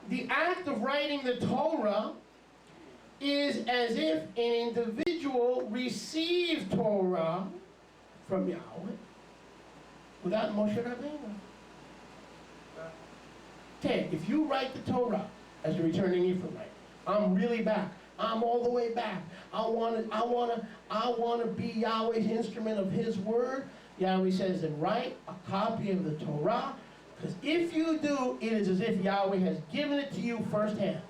the act of writing the Torah is as if an individual received Torah from Yahweh without Moshe Rabbeinu. Okay, if you write the Torah as a returning Ephraimite, I'm really back. I'm all the way back. I want to be Yahweh's instrument of His word. Yahweh says, then write a copy of the Torah, because if you do, it is as if Yahweh has given it to you firsthand.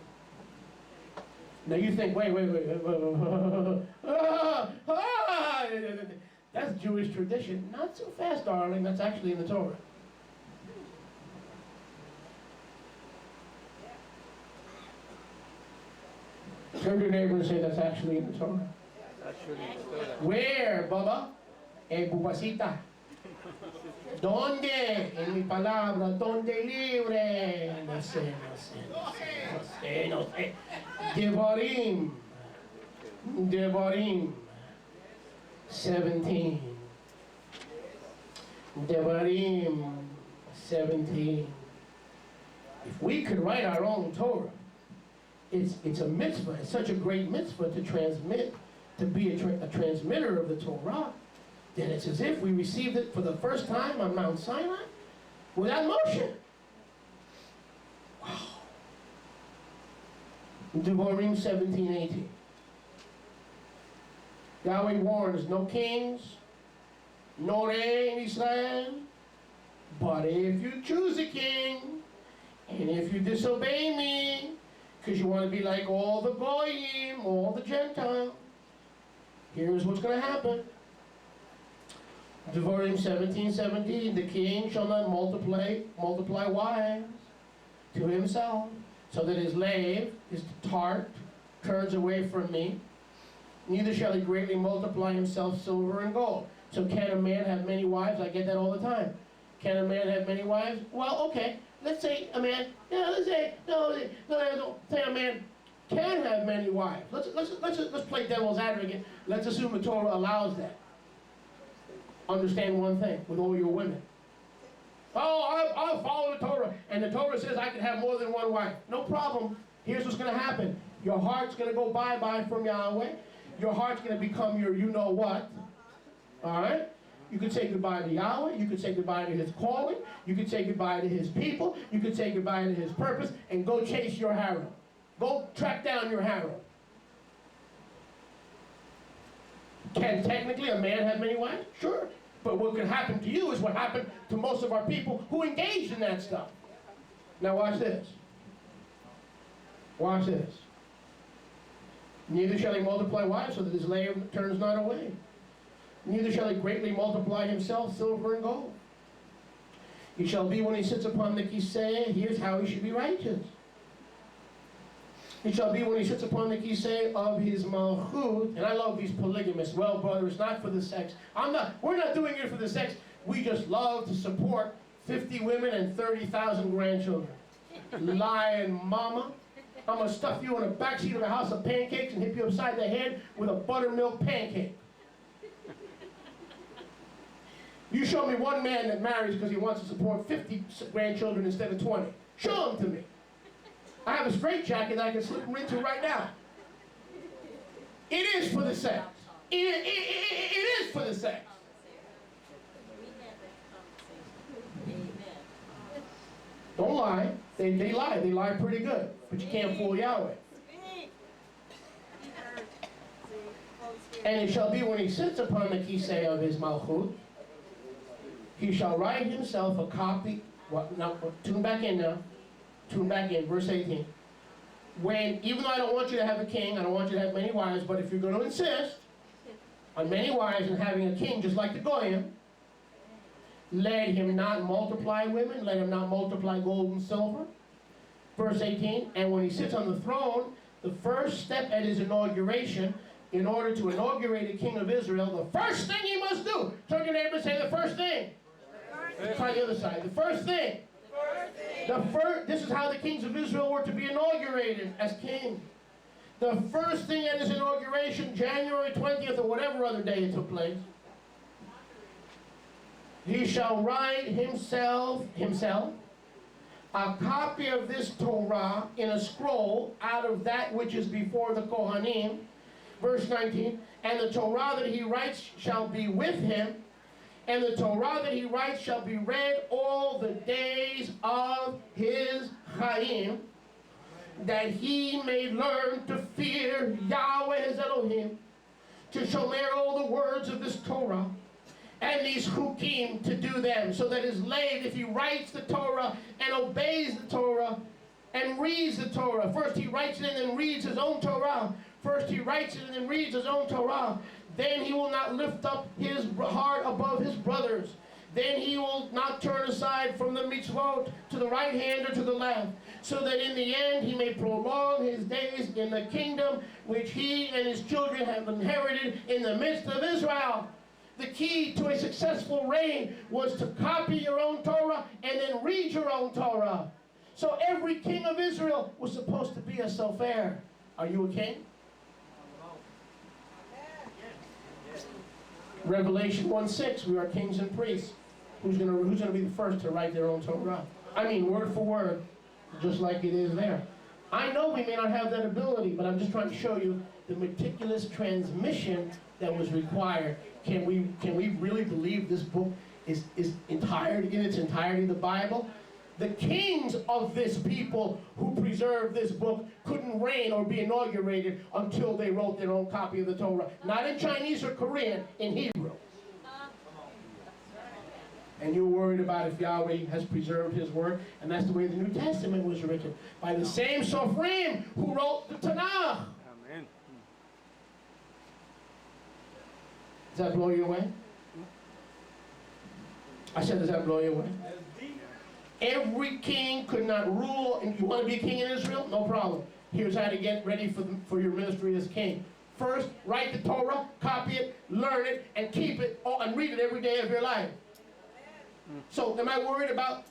Now you think, wait. That's Jewish tradition. Not so fast, darling. That's actually in the Torah. Turn to your neighbor and say, that's actually in the Torah. Where, Baba? Pupasita. ¿Dónde? En mi palabra. ¿Dónde libre? No sé. Devarim 17. Devarim 17. If we could write our own Torah, it's a mitzvah. It's such a great mitzvah to transmit, to be a transmitter of the Torah, then it's as if we received it for the first time on Mount Sinai without Moshe. Wow. Devarim 17:18. Yahweh warns, no kings, no reign in Israel, but if you choose a king, and if you disobey me, because you want to be like all the Goyim, all the Gentiles, here's what's going to happen. Devarim 17:17, the king shall not multiply wives to himself, so that his slave, his tart, turns away from me. Neither shall he greatly multiply himself silver and gold. So can a man have many wives? I get that all the time. Can a man have many wives? Well, okay. Let's say a man. Say a man can have many wives. Let's play devil's advocate. Let's assume the Torah allows that. Understand one thing with all your women. Oh, I'll follow the Torah, and the Torah says I can have more than one wife. No problem. Here's what's going to happen. Your heart's going to go bye-bye from Yahweh. Your heart's going to become your you-know-what. All right? You could say goodbye to Yahweh. You could say goodbye to His calling. You could say goodbye to His people. You could say goodbye to His purpose and go chase your harem. Go track down your harem. Can technically a man have many wives? Sure. But what could happen to you is what happened to most of our people who engaged in that stuff. Now watch this. Watch this. Neither shall he multiply wives, so that his slave turns not away. Neither shall he greatly multiply himself silver and gold. He shall be when he sits upon the kiseh. Here's how he should be righteous. He shall be when he sits upon the kiseh of his malchut. And I love these polygamists. Well, brother, it's not for the sex. We're not doing it for the sex. We just love to support 50 women and 30,000 grandchildren. Lying mama. I'm going to stuff you in the backseat of a house of pancakes and hit you upside the head with a buttermilk pancake. You show me one man that marries because he wants to support 50 grandchildren instead of 20. Show them to me. I have a straitjacket that I can slip them into right now. It is for the sex. It is for the sex. Don't lie. They lie. They lie pretty good. But you can't fool Yahweh. And it shall be when he sits upon the kiseh of his malchut, he shall write himself a copy. What? Now, tune back in now. Tune back in. Verse 18. Even though I don't want you to have a king, I don't want you to have many wives, but if you're going to insist on many wives and having a king just like the Goyim, let him not multiply women, let him not multiply gold and silver. Verse 18, and when he sits on the throne, the first step at his inauguration, in order to inaugurate a king of Israel, the first thing he must do, turn to your neighbor and say the first thing. Try the other side. The first thing. This is how the kings of Israel were to be inaugurated as king. The first thing at his inauguration, January 20th or whatever other day it took place, he shall write himself a copy of this Torah in a scroll out of that which is before the Kohanim. Verse 19, and the Torah that he writes shall be with him, and the Torah that he writes shall be read all the days of his Chaim, that he may learn to fear Yahweh his Elohim, to shomer all the words of this Torah, and these chukim to do them, so that his slave, if he writes the Torah and obeys the Torah and reads the Torah, first he writes it and then reads his own Torah, first he writes it and then reads his own Torah, then he will not lift up his heart above his brothers. Then he will not turn aside from the mitzvot to the right hand or to the left, so that in the end he may prolong his days in the kingdom which he and his children have inherited in the midst of Israel. The key to a successful reign was to copy your own Torah and then read your own Torah. So every king of Israel was supposed to be a sofer. Are you a king? Revelation 1:6, we are kings and priests. Who's gonna be the first to write their own Torah? I mean, word for word, just like it is there. I know we may not have that ability, but I'm just trying to show you the meticulous transmission that was required. Can we really believe this book is in its entirety the Bible? The kings of this people who preserved this book couldn't reign or be inaugurated until they wrote their own copy of the Torah. Not in Chinese or Korean, in Hebrew. And you're worried about if Yahweh has preserved his word, and that's the way the New Testament was written, by the same Sophrim who wrote the Tanakh. Amen. Does that blow you away? I said, does that blow you away? Every king could not rule, and you want to be a king in Israel? No problem. Here's how to get ready for your ministry as king. First, write the Torah, copy it, learn it, and keep it, and read it every day of your life. So, am I worried about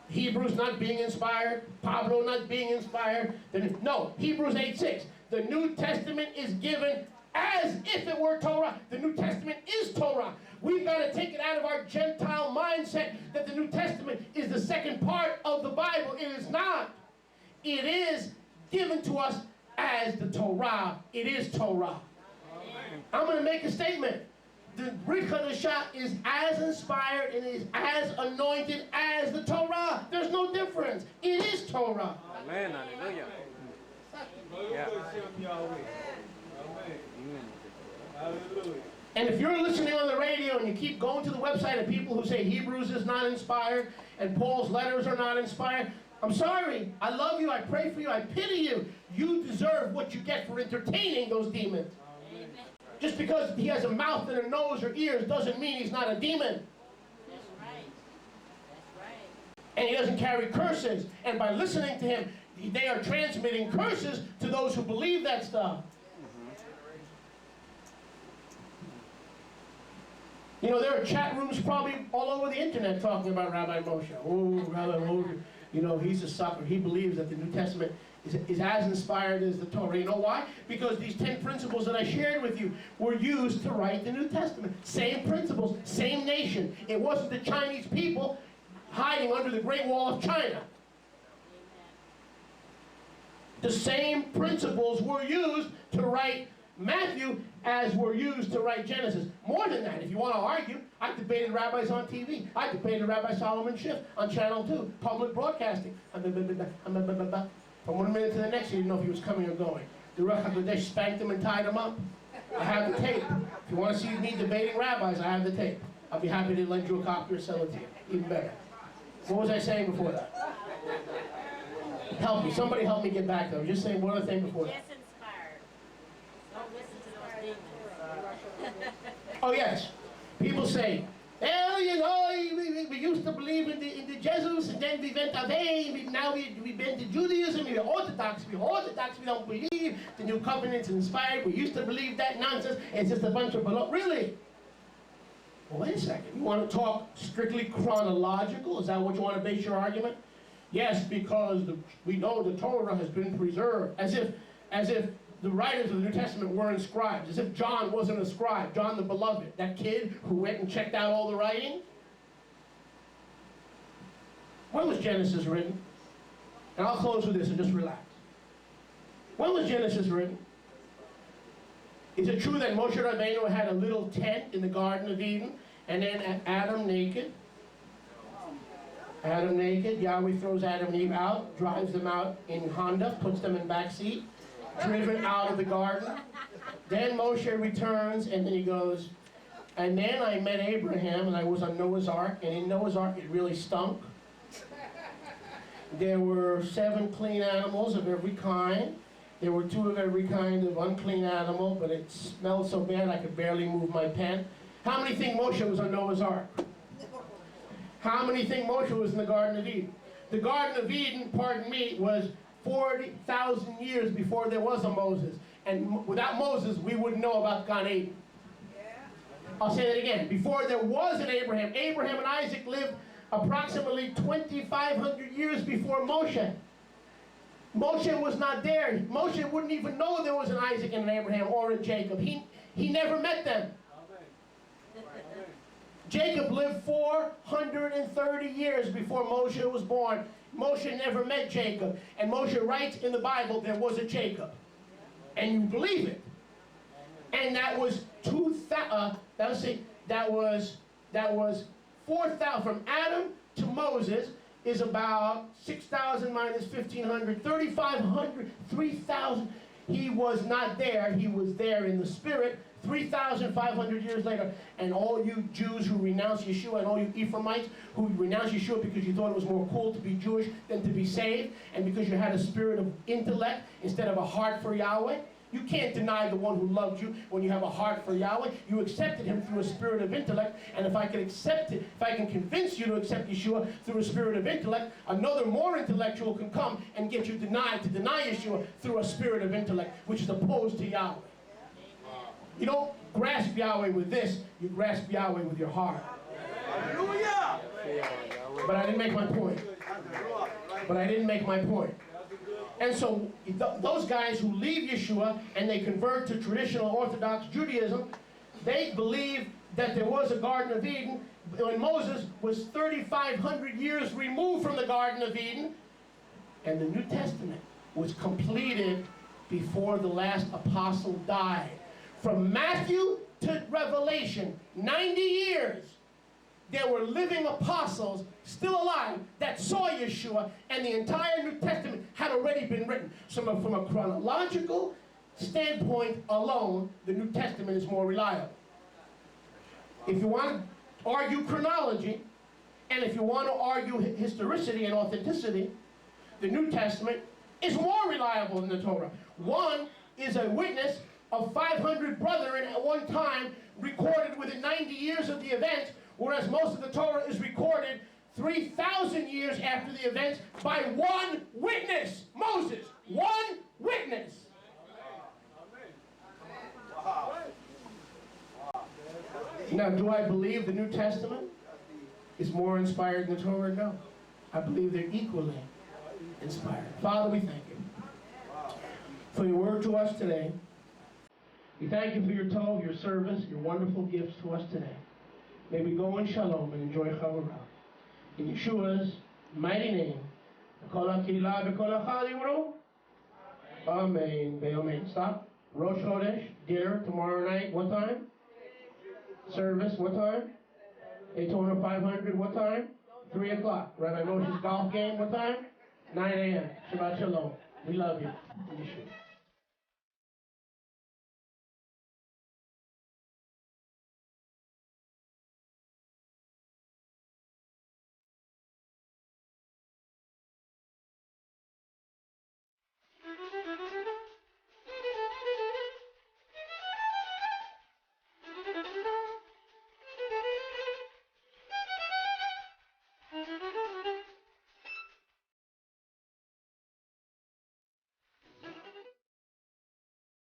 Hebrews not being inspired? Pablo not being inspired? No, Hebrews 8:6. The New Testament is given as if it were Torah. The New Testament is Torah. We've got to take it out of our Gentile mindset that the New Testament is the second part of the Bible. It is not. It is given to us as the Torah. It is Torah. Amen. I'm going to make a statement. The Brit Chadashah is as inspired and is as anointed as the Torah. There's no difference. It is Torah. Amen. Hallelujah. Yeah. Hallelujah. And if you're listening on the radio and you keep going to the website of people who say Hebrews is not inspired and Paul's letters are not inspired, I'm sorry. I love you. I pray for you. I pity you. You deserve what you get for entertaining those demons. Amen. Just because he has a mouth and a nose or ears doesn't mean he's not a demon. That's right. That's right. And he doesn't carry curses. And by listening to him, they are transmitting curses to those who believe that stuff. You know, there are chat rooms probably all over the internet talking about Rabbi Moshe. Oh, Rabbi Moshe, you know, he's a sucker. He believes that the New Testament is as inspired as the Torah. You know why? Because these 10 principles that I shared with you were used to write the New Testament. Same principles, same nation. It wasn't the Chinese people hiding under the Great Wall of China. The same principles were used to write Matthew as were used to write Genesis. More than that, if you want to argue, I debated rabbis on TV. I debated Rabbi Solomon Schiff on Channel 2, public broadcasting. From one minute to the next, you didn't know if he was coming or going. The Ruach HaKodesh spanked him and tied him up. I have the tape. If you want to see me debating rabbis, I have the tape. I'll be happy to lend you a copy or sell it to you. Even better. What was I saying before that? Help me. Somebody help me get back there. I was just saying one other thing before that. Yes, inspired. Don't listen to those demons. Oh yes, people say, well, you know, we used to believe in the Jesus, and then we went away. Now we went to Judaism. We're Orthodox. We don't believe the New Covenant's inspired. We used to believe that nonsense. It's just a bunch of baloney. Really? Well, wait a second. You want to talk strictly chronological? Is that what you want to base your argument? Yes, because we know the Torah has been preserved, as if the writers of the New Testament weren't scribes, as if John wasn't a scribe, John the Beloved, that kid who went and checked out all the writings. When was Genesis written? And I'll close with this and just relax. When was Genesis written? Is it true that Moshe Rabbeinu had a little tent in the Garden of Eden, and then Adam naked? Adam naked, Yahweh throws Adam and Eve out, drives them out in Honda, puts them in back seat, driven out of the garden. Then Moshe returns, and then he goes, and then I met Abraham, and I was on Noah's Ark, and in Noah's Ark it really stunk. There were 7 clean animals of every kind. There were 2 of every kind of unclean animal, but it smelled so bad I could barely move my pen. How many think Moshe was on Noah's Ark? How many think Moshe was in the Garden of Eden? The Garden of Eden, pardon me, was 40,000 years before there was a Moses. And without Moses, we wouldn't know about Gan Eden. I'll say that again. Before there was an Abraham, Abraham and Isaac lived approximately 2,500 years before Moshe. Moshe was not there. Moshe wouldn't even know there was an Isaac and an Abraham or a Jacob. He never met them. Jacob lived 430 years before Moshe was born. Moshe never met Jacob. And Moshe writes in the Bible there was a Jacob. And you believe it. And that was 2,000, that was 4,000, from Adam to Moses is about 6,000 minus 1,500, 3,500, 3,000. He was not there, he was there in the spirit. 3,500 years later, and all you Jews who renounce Yeshua, and all you Ephraimites who renounce Yeshua because you thought it was more cool to be Jewish than to be saved, and because you had a spirit of intellect instead of a heart for Yahweh. You can't deny the one who loved you when you have a heart for Yahweh. You accepted him through a spirit of intellect, and if I can accept it, if I can convince you to accept Yeshua through a spirit of intellect, another more intellectual can come and get you to deny Yeshua through a spirit of intellect, which is opposed to Yahweh. You don't grasp Yahweh with this, you grasp Yahweh with your heart. Hallelujah! But I didn't make my point. And so those guys who leave Yeshua and they convert to traditional Orthodox Judaism, they believe that there was a Garden of Eden when Moses was 3,500 years removed from the Garden of Eden, and the New Testament was completed before the last apostle died. From Matthew to Revelation, 90 years, there were living apostles still alive that saw Yeshua, and the entire New Testament had already been written. So from a chronological standpoint alone, the New Testament is more reliable. If you want to argue chronology, and if you want to argue historicity and authenticity, the New Testament is more reliable than the Torah. One is a witness of 500 brethren at one time, recorded within 90 years of the event, whereas most of the Torah is recorded 3,000 years after the event by one witness, Moses. One witness. Now, do I believe the New Testament is more inspired than the Torah? No. I believe they're equally inspired. Father, we thank you for your word to us today. We thank you for your tov, your service, your wonderful gifts to us today. May we go in shalom and enjoy Chavarah. In Yeshua's mighty name. Amen. Amen. Stop. Rosh Chodesh, dinner tomorrow night. What time? Service, what time? Daytona 500, what time? 3 o'clock. Rabbi Moshe's golf game, what time? 9 a.m. Shabbat Shalom. We love you. Yeshua.